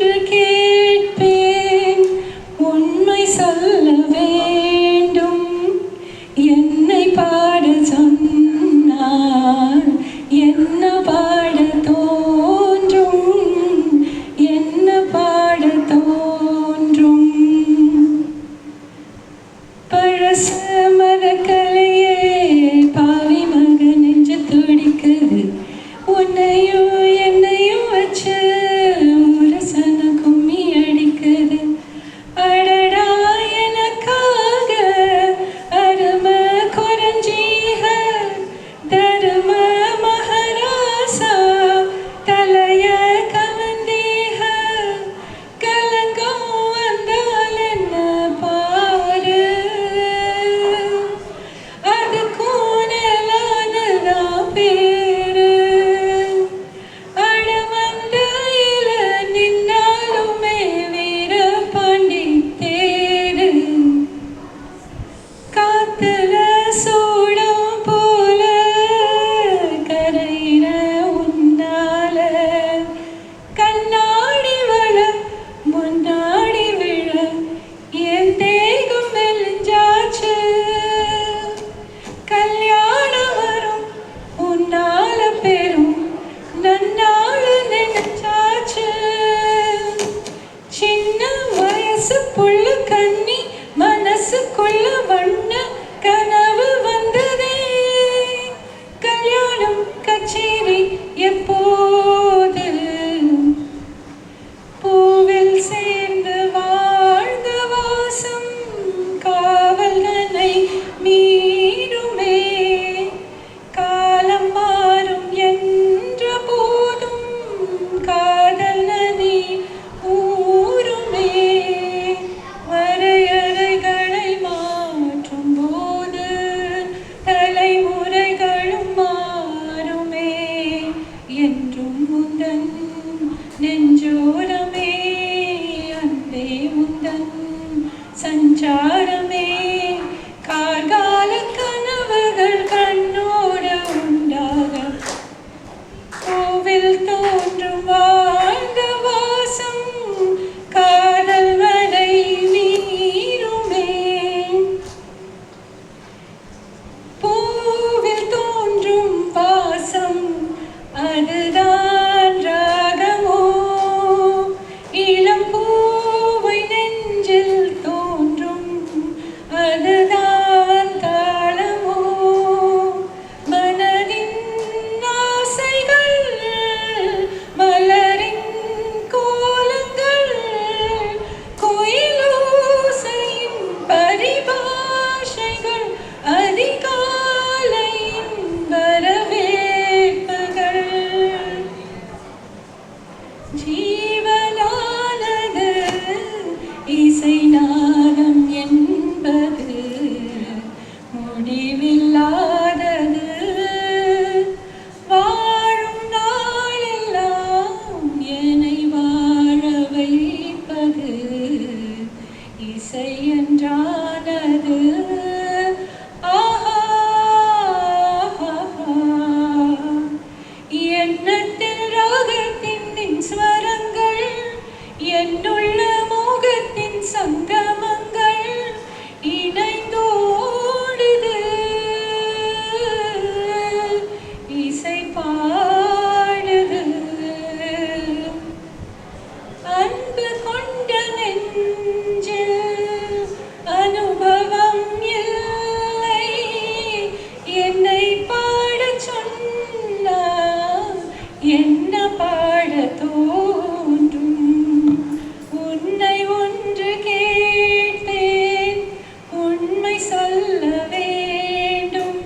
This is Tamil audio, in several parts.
ஒன்று கேட்பேன், உண்மை சொல்ல வேண்டும். என்னை பாட சொன்னார், என்ன பாட தோன்றும், என்ன பாட தோன்றும். பழச மரக்கலையே பாவி மக நெஞ்சு துடிக்குது, உன்னையும் என்னையும் வச்சு ஒரு சன கும்மி அடிக்குது. அடடா எனக்காக அருமை குறைஞ்சீக, தரும மகராசா தலைய கவந்தீக. கலங்கம் வந்தால் என்ன பாரு, அதுக்கும் நிலானதான் பேரு. அட வந்தையில நின்னாலுமே வீர பாண்டி தேரு. காத்துல சூடம் போல கரையிற உன்னால, கண்ணாடி வள முன்னாடி விழ என் தேகம் மெலிஞ்சாச்சு. கல்யாணம் வரும் உன்னால பெரும் நன்னாளு நினைச்சாச்சு. சின்ன வயசு புள்ள கண்ணி மனசுக்குள்ள வண்ண கனவு வந்ததே. கல்யாணம் கச்சேரி எப்போது, பூவில் சேர்ந்து வாழ்ந்த வாசம் காவல்களை மீறுமே. காலம் மாறும் என்ற போதும் காதல் நதி ஊருமே. வரையறைகளை மாற்றும் போது தலைமுறைகளும் மாறுமே. என்றும் முந்தன் நெஞ்சோரமே, அன்பே முந்தன் சஞ்சாரமே. கார்கால கனவுகள் கண்ணோட உண்டாக, கோவில் தோன்றும் வாழ்ந்த வாசம் காதல் வரை மீறுமே. பூவில் தோன்றும் வாசம் அதுதான் ராகமோ, இளம் பூவை நெஞ்சில் தோன்றும் அதுதான் தாளமோ. மனதின் ஆசைகள் மலரின் கோலங்கள், கோயிலோசையின் பரிபாஷைகள், அதிகாலையின் வரவேற்புகள். ஜீவனானது இசை நாதம் என்பது முடிவில்லாதது. வாழும் நாளெல்லாம் என்னை வாழ வைப்பது இசை என்றானது. ஆஹா எண்ணத்தில் ராகத்தின் ஸ்வரங்கள், என்னுள்ள மோகத்தின் சங்கமங்கள் இணைந்தோடுது. இசை பாடுது. அன்பு கொண்ட நெஞ்சில் அனுபவம் இல்லை, என்னை பாடச் சொன்னால் என்ன பாட தோன்றும். உன்னை ஒன்று கேட்பேன், உண்மை சொல்ல வேண்டும்.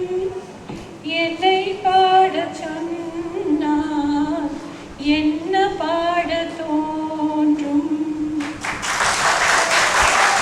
என்னை பாடச் சொன்னால் என்ன